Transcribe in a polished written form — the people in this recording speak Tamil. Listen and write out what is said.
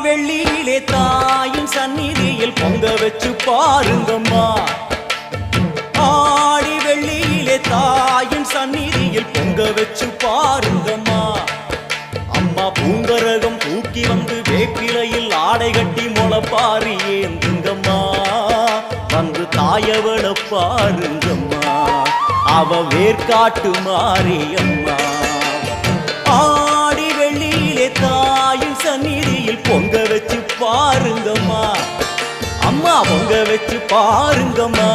வெள்ளியிலே தாயின் சந்நிதியில் பொங்க வச்சு பாருங்கம்மா. ஆடி வெள்ளியிலே தாயின் சந்நிதியில் பொங்க வச்சு பாருங்கம்மா. அம்மா பூங்கரகம் தூக்கி வந்து வேப்பிலையில் ஆடை கட்டி முளைப்பாரி ஏந்துங்கம்மா. வந்து தாயவள பாருங்கம்மா, அவ வேர்காட்டு மாரியம்மா. ஆடி வெள்ளியிலே தாயின் சந்நிதியில் பொங்க வச்சு பாருங்கம்மா. அம்மா பொங்க வச்சு பாருங்கம்மா.